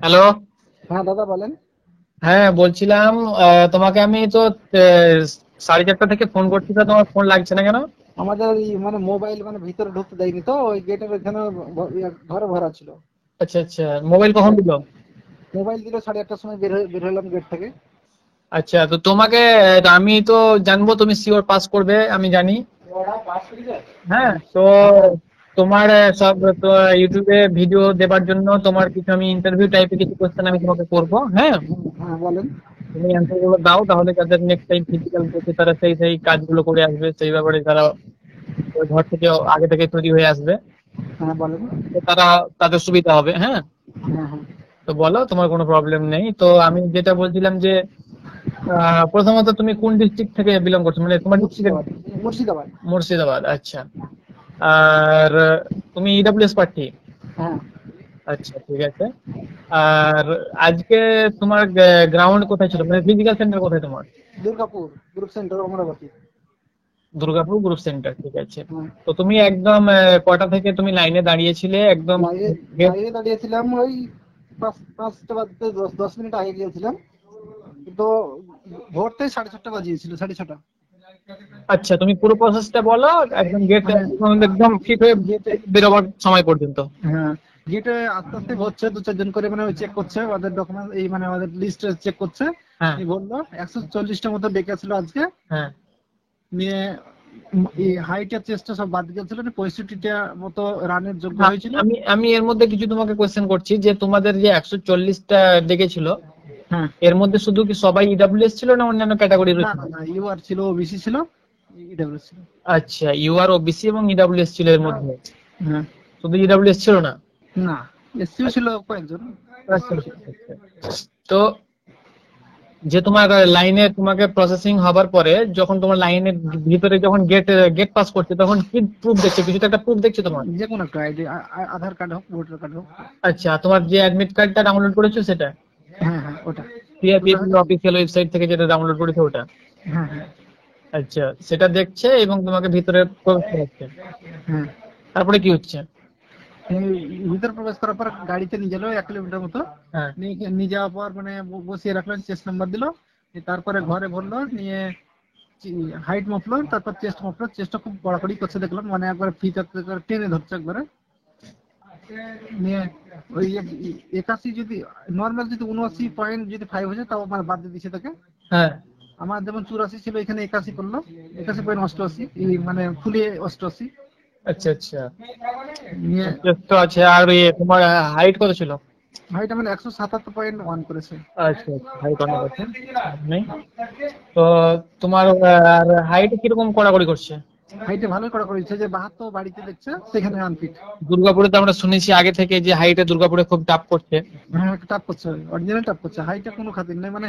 Hello. হ্যাঁ দাদা বলেন। হ্যাঁ, বলছিলাম তোমাকে আমি তো 4:30 থেকে ফোন করছি, তো তোমার ফোন লাগছে না কেন? আমাদের এই মানে মোবাইল মানে ভিতরে ঢুকতে দেয়নি তো, ওই গেটের ওখানে ঘরে ভরা ছিল। আচ্ছা আচ্ছা, মোবাইল কখন দিল? মোবাইল দিল 8:30টার সময়, বের হলাম গেট থেকে। আচ্ছা, তো তোমাকে আমি তো জানবো তুমি সিওর পাস করবে, আমি জানি। হ্যাঁ, তো হ্যাঁ তোমার সব তো ইউটিউবে ভিডিও দেবার জন্য তোমার কিছু আমি ইন্টারভিউ টাইপের কিছু কোশ্চেন আমি তোমাকে করবো। হ্যাঁ, হ্যাঁ বলেন। তুমি অ্যান্সার গুলো দাও, তাহলে তাদের নেক্সট টাইম ফিজিক্যাল করতে তারা সেই সেই কাজগুলো করে আসবে, সেই ব্যাপারে তারা ওই ঘর থেকে আগে থেকে তৈরি হয়ে আসবে। হ্যাঁ বলেন। তো তারা তাদের সুবিধা হবে। হ্যাঁ, হ্যাঁ হ্যাঁ। তো বলো, তোমার কোনো প্রবলেম নেই। তো আমি যেটা বলছিলাম যে প্রথমত তুমি কোন ডিস্ট্রিক্ট থেকে বিলং করছো, মানে তোমার ডিস্ট্রিক্টের? মুর্শিদাবাদ। মুর্শিদাবাদ। মুর্শিদাবাদ, আচ্ছা। আর তুমি ইডব্লিউএস প্রার্থী? হ্যাঁ। আচ্ছা, ঠিক আছে। আর আজকে তোমার গ্রাউন্ড কোথায় ছিল, মানে ফিজিক্যাল সেন্টার কোথায় তোমার? Durgapur group centre, Amravati. Durgapur group centre, ঠিক আছে। হ্যাঁ। তো তুমি একদম কটা থেকে তুমি লাইনে দাঁড়িয়েছিলে একদম? লাইনে গেট। লাইনে দাঁড়িয়েছিলাম ওই 5টা বাজতে 10 মিনিট আগে গিয়েছিলাম, তো ভোরতে 6:30 বাজিয়েছিল, 6:30। আচ্ছা, তুমি পুরো প্রসেসটা বলো, একদম গেট মানে একদম ফিট হয়ে গেটে, বেরোবার সময় পর্যন্ত। হ্যাঁ গেটে আস্তে আস্তে হচ্ছে, 2-4 জন করে মানে চেক করছে ওদের ডকুমেন্ট, এই মানে আমাদের লিস্ট চেক করছে। হ্যাঁ এই বললো 140টা মতো ডেকেছিল আজকে। হ্যাঁ। নিয়ে এই হাইট আর চেস্টটা সব বাদ গেছিল, 65টা মতো রানের যোগ্য হ্যাঁ, হয়েছিল। আমি আমি এর মধ্যে কিছু তোমাকে কোয়েশ্চেন করছি, যে তোমাদের যে 140টা ডেকেছিল, হ্যাঁ। এর মধ্যে শুধু কি সবাই ইডব্লিউএস ছিল না অন্যান্য ক্যাটাগরিরও না ছিল? না না, ইউআর ছিল, ওবিসি ছিল, ইডব্লিউ ছিল। আচ্ছা, ইউআর, ওবিসি এবং ইডব্লিউএস ছিল এর মধ্যে, হ্যাঁ। শুধু ইডব্লিউএস ছিল না? না, এসসিও ছিল কয়েকজন। আচ্ছা আচ্ছা আচ্ছা। তো যে তোমার লাইনে তোমাকে প্রসেসিং হবার পরে যখন তোমার লাইনের ভিতরে যখন গেট গেট পাস করছে, তখন কি প্রুফ দেখছে? কিছু তো একটা প্রুফ দেখছে তোমার? যে কোনো একটা আইডি, আধার কার্ড হোক, ভোটার কার্ড হোক। আচ্ছা, তোমার যে অ্যাডমিট কার্ডটা ডাউনলোড করেছো সেটা? হ্যাঁ হ্যাঁ ওটা। ওটা সিআরপিএফ অফিসিয়াল ওয়েবসাইট থেকে যেটা ডাউনলোড করেছো ওটা? হ্যাঁ হ্যাঁ। আচ্ছা, সেটা দেখছে এবং তোমাকে ভিতরে প্রবেশ করাচ্ছে। হ্যাঁ। তারপরে কি হচ্ছে? এই ভিতরে প্রবেশ করার পর গাড়িতে নিয়ে গেলো 1 কিলোমিটার মতো। হ্যাঁ নিয়ে যাওয়ার পর মানে বসিয়ে রাখলেন, চেস্ট নাম্বার দিল। তারপরে ঘরে ভরলো, নিয়ে হাইট মাপলো, তারপর চেস্ট মাপলো। চেস্টটা খুব কড়াকড়ি করছে দেখলাম, মানে একবার ফিচার টেনে ধরছে একবারে। নিয়ে ওই 81 যদি নর্মাল, যদি 79 পয়েন্ট যদি 5 হয়ে যায় তাও মানে বাদ দিয়ে দিচ্ছে তাকে। হ্যাঁ। আমার যেমন 84 ছিল, এখানে 81 করলো। 81.88, এই মানে ফুলে 88। আচ্ছা আচ্ছা। নিয়ে তো আছে। আর তোমার হাইট কত ছিল? হাইট আমার 177.1 করেছে। আচ্ছা আচ্ছা, হাইট অনেক আছে, নেই। তো তোমার আর হাইট কিরকম কড়াকড়ি করছে? হাইটে ভালোই করা করেছে, যে 72 বাড়িতে দেখছে, সেখানে আনফিট। দুর্গাপুরে তো আমরা শুনেছি আগে থেকে যে হাইটে দুর্গাপুরে খুব টাপ করছে। হ্যাঁ টাপ করছে, অরিজিনাল টাপ করছে। হাইটে কোনো খাতির নেই, মানে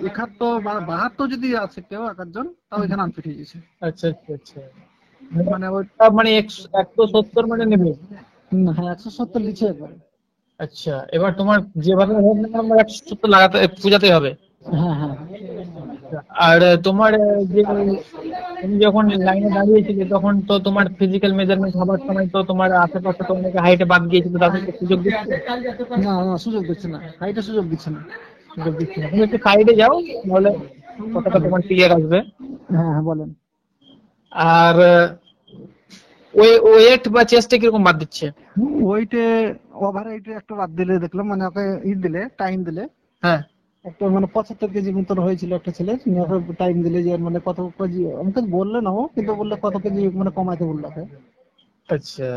71 বা 72 যদি আছে কেউ একজন, তাও এখানে আনফিট হয়ে গেছে। আচ্ছা আচ্ছা আচ্ছা। মানে ওই মানে 170 মানে নেবে? হ্যাঁ 170 লিখে একবারে। আচ্ছা, এবার তোমার যেভাবে হোক না কেন, আমার 170 লাগাতে পূজাতে হবে। হ্যাঁ হ্যাঁ। আর তোমার যে তুমি যখন লাইনে দাঁড়িয়েছিলে তখন তো তোমার ফিজিক্যাল মেজারমেন্ট হবার সময় তো তোমার আশেপাশে তো অনেকে হাইটে বাদ গিয়েছিল, তাদেরকে সুযোগ দিচ্ছে? না না, সুযোগ দিচ্ছে না, হাইটে সুযোগ দিচ্ছে না। সুযোগ দিচ্ছে না? তুমি একটু সাইডে যাও, তাহলে কথাটা তোমার ক্লিয়ার আসবে। হ্যাঁ হ্যাঁ বলেন। আর ওয়েট বা চেস্টে কিরকম বাদ দিচ্ছে? ওইটে ওভার হাইটে একটা বাদ দিলে দেখলাম, মানে ওকে দিলে, টাইম দিলে। হ্যাঁ। একটা মানে 75 কেজি মতন হয়েছিল একটা ছেলে, টাইম দিলে যে মানে কত কেজি আমাকে বললে না ও, কিন্তু বললে কত কেজি মানে কমাইতে বললো ওকে। আচ্ছা,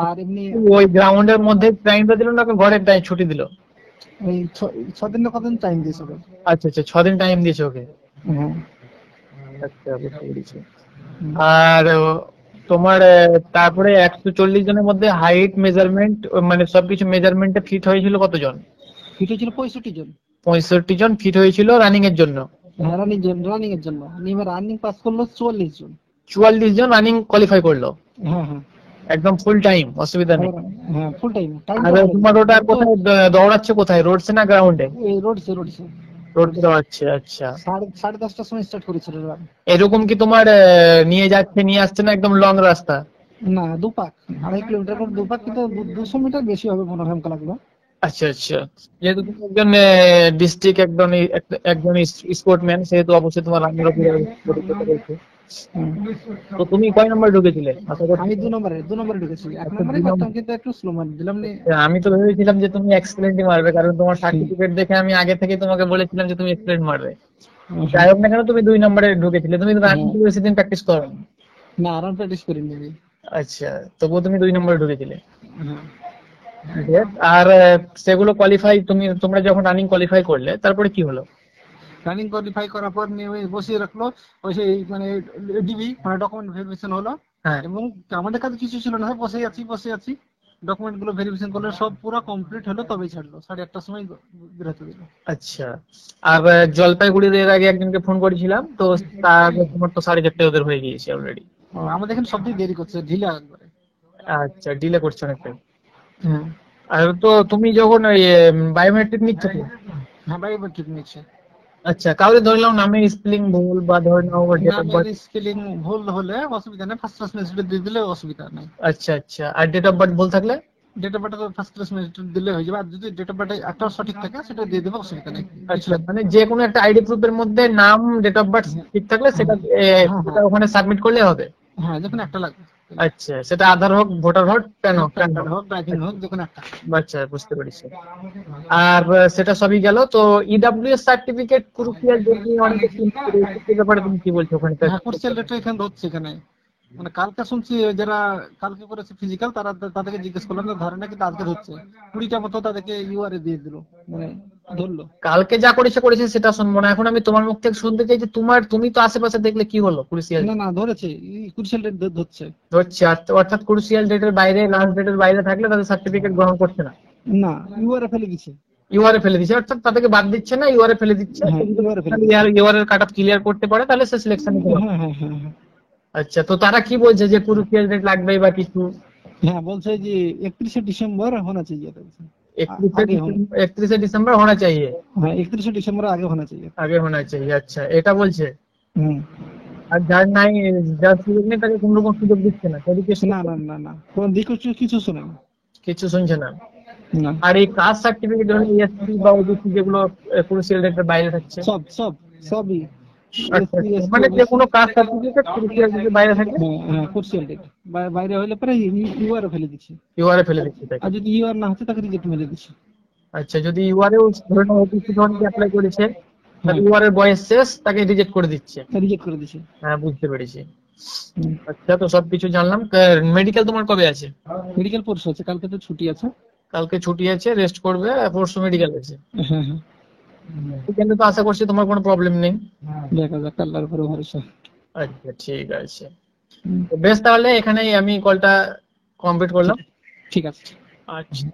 আর এমনি ওই গ্রাউন্ডের মধ্যে টাইমটা দিল না, ওকে ঘরের টাইম ছুটি দিল? ওই 6 দিন না কতদিন টাইম দিয়েছে ওকে। আচ্ছা আচ্ছা, 6 দিন টাইম দিয়েছে ওকে। হ্যাঁ। আচ্ছা, বুঝতে পেরেছি। হুম। আর তোমার তারপরে 140 জনের মধ্যে হাইট মেজারমেন্ট মানে সবকিছু মেজারমেন্টে ফিট হয়েছিল কতজন? ফিট হয়েছিল 65 জন। 65 জন ফিট হয়েছিল রানিং এর জন্য? হ্যাঁ রানিং এর জন্য নিয়ে রানিং পাস করলো 44 জন। 44 জন রানিং কোয়ালিফাই করলো? হ্যাঁ হ্যাঁ। একদম ফুল টাইম, অসুবিধা নেই। হ্যাঁ ফুল টাইম, আর টাইমটা বলে তোমার দিন ওটা তো। কোথায় দৌড়াচ্ছে, কোথায়, রোডসে না গ্রাউন্ডে? এই রোডসে রোডসে। রোডে দৌড়াচ্ছে, আচ্ছা। সাড়ে 10টার সময় স্টার্ট করেছিল রান। এরকম কি তোমার নিয়ে যাচ্ছে নিয়ে আসছে না একদম লং রাস্তা? না, দুপাক, 2.5 কিলোমিটার করে দুপাক, কিন্তু 200 মিটার বেশি হবে মনে হয়, আমাকে লাগলো। আচ্ছা আচ্ছা, যেহেতু তুমি একজন ডিস্ট্রিক্ট একজন স্পোর্টম্যান, সেহেতু অবশ্যই তোমার রানের উপরে অভিজ্ঞতা রয়েছে। হুম। তো তুমি কয় নম্বরে ঢুকেছিলে আশা করছি? আমি 2 নম্বরে ঢুকেছি, 1 আচ্ছা, নম্বরে করতাম কিন্তু একটু স্লো মার দিলাম নি। আমি তো ভেবেছিলাম যে তুমি এক্সেলেন্টই মারবে, কারণ তোমার হুম। সার্টিফিকেট দেখে আমি আগে থেকে তোমাকে বলেছিলাম যে তুমি এক্সেলেন্ট মারবে। যাই হ্যাঁ। হোক না কেন, তুমি 2 নম্বরে ঢুকেছিলে, তুমি রানিং হ্যাঁ। খুব বেশি দিন প্র্যাকটিস করো। না, রান প্র্যাকটিস করিনি আমি। আচ্ছা, তবুও তুমি 2 নম্বরে ঢুকেছিলে। হ্যাঁ। Great. আর সেগুলো তোমরা যখন রানিং কোয়ালিফাই করলে তারপরে কি হলো? রানিং কোয়ালিফাই করার পর নিয়ে ওই বসিয়ে রাখলো, ওই সেই মানে ডিবি মানে ডকুমেন্ট ভেরিফিকেশন হলো। হ্যাঁ। এবং আমাদের কাছে কিছু ছিল না, বসে আছি ডকুমেন্ট গুলো ভেরিফিকেশন করলে সব পুরো কমপ্লিট হলো, তবেই ছাড়লো 8:30টার সময় বেরোতে দিল। আচ্ছা, আর জলপাইগুড়ির এর আগে একজনকে ফোন করেছিলাম, তো তার আগে তোমার তো 4:30 ওদের হয়ে গিয়েছে অলরেডি। আমাদের এখানে সব দিক দেরি করছে, ঢিলে একবারে। আচ্ছা, ডিলে করছে অনেকটা। হ্যাঁ। আর তো তুমি যখন ওই বায়োমেট্রিক নিচ্ছ তো, হ্যাঁ ভাই, এবার ঠিক নিচ্ছে। আচ্ছা, কাউরে ধরে নাও নামের স্পেলিং ভুল বা ধরে নাও ডেট অফ নামের বার্থ। স্পেলিং ভুল হলে অসুবিধা নেই, ফার্স্ট ক্লাস মেসেজ দিয়ে দিলে অসুবিধা নেই। আচ্ছা আচ্ছা, আর ডেট অফ বার্থ ভুল থাকলে? Date of birth first class message দিলে হয়ে যাবে, আর যদি ডেট অফ বার্থ একটাও সঠিক থাকে সেটা দিয়ে দেবে, অসুবিধা নেই। আচ্ছা, মানে যে কোনো একটা আইডি প্রুফের মধ্যে নাম, ডেট অফ বার্থ ঠিক থাকলে সেটা সেটা ওখানে সাবমিট করলে হবে। হ্যাঁ, যখন একটা লাগবে। আচ্ছা, সেটা আধার হোক, ভোটার হোক, প্যান হোক, প্যান কার্ড হোক, ড্রাইভিং হোক, যখন একটা। আচ্ছা, বুঝতে পেরেছি। আর সেটা সবই গেল, তো ইডব্লিউএস সার্টিফিকেট ক্রুশিয়াল যদি অনেকে চিন্তা করে, এই ব্যাপারে তুমি কি বলছো ওখানে? হ্যাঁ, কোর্সিয়াল রেটটা এখানে হচ্ছে এখানে। মানে কালকে শুনছি যারা কালকে করেছে ফিজিক্যাল, তাদেরকে জিজ্ঞেস করলাম, ধরে না, কিন্তু আজকে ধরছে 20টা মতো তাদেরকে ইউআরএ দিয়ে দিল, মানে ধরলো। কালকে যা করেছে সেটা শুনবো না, এখন আমি তোমার মুখ থেকে শুনতে চাই যে তুমি তো আশেপাশে দেখলে কি হলো ক্রুশিয়াল। না না, ধরেছে, কোর্সিয়াল রেট ধরছে। হচ্ছে, অর্থাৎ ক্রুশিয়াল ডেটের বাইরে, লাস্ট ডেটের বাইরে থাকলে তাদের সার্টিফিকেট গ্রহণ করছে না। না, ইউআরএ ফেলে দিছে। ইউআরএ ফেলে দিচ্ছে, অর্থাৎ তাদেরকে বাদ দিচ্ছে না, ইউআরএ ফেলে দিচ্ছে। হ্যাঁ, ইউআরএ ফেলে দিচ্ছে। ইউআরএ কাট অফ ক্লিয়ার করতে পারে তাহলে সে সিলেকশন নিতে পারে। হ্যাঁ হ্যাঁ হ্যাঁ হ্যাঁ। আচ্ছা, তো তারা কি বলছে যে ক্রুশিয়াল ডেট লাগবে বা কিছু? হ্যাঁ, বলছে যে 31শে ডিসেম্বর होना चाहिए था। 31 दिसंबर होना चाहिए। হ্যাঁ, 31শে ডিসেম্বর আগে होना चाहिए। আগে होना चाहिए, আচ্ছা, এটা বলছে। হুম। আর যার সুযোগ নেই তাকে কোনো রকম সুযোগ দিচ্ছে না, এডুকেশন না না না না, কোন দিক কিছু শুনে না। কিছু শুনছে না। না, আর এই কাস্ট সার্টিফিকেট ধরুন এসসি বা ওবিসি যেগুলো ক্রুশিয়াল ডেটের বাইরে থাকছে। সবই আচ্ছা, মানে যে কোনো কাস্ট সার্টিফিকেট ক্রুশিয়াল ডেটের বাইরে থাকে, হ্যাঁ হ্যাঁ, কোর্সিয়াল রেট বাইরে হলে পরে ইউআরএ ফেলে দিচ্ছে। ইউআরএ ফেলে দিচ্ছে তাকে। আর যদি ইউআর না হচ্ছে তাকে রিজেক্ট মেরে দিচ্ছে। আচ্ছা, যদি ইউআরএ ধরুন ওবিসি ধরুন অ্যাপ্লাই করেছে, তার ইউআরএ বয়স শেষ, তাকে রিজেক্ট করে দিচ্ছে। রিজেক্ট করে দিচ্ছে। হ্যাঁ, বুঝতে পেরেছি। হুম। আচ্ছা, তো সবকিছু জানলাম। মেডিকেল তোমার কবে আছে? মেডিকেল পরশু আছে, কালকে তো ছুটি আছে। কালকে ছুটি আছে, রেস্ট করবে, পরশু মেডিকেল আছে। হ্যাঁ হ্যাঁ, কিন্তু তো আশা করছি তোমার কোনো প্রবলেম নেই। দেখা যাক, আল্লাহর উপরে ভরসা। আচ্ছা, ঠিক আছে। তো বেশ, তাহলে এখানেই আমি কলটা কমপ্লিট করলাম। ঠিক আছে। আচ্ছা।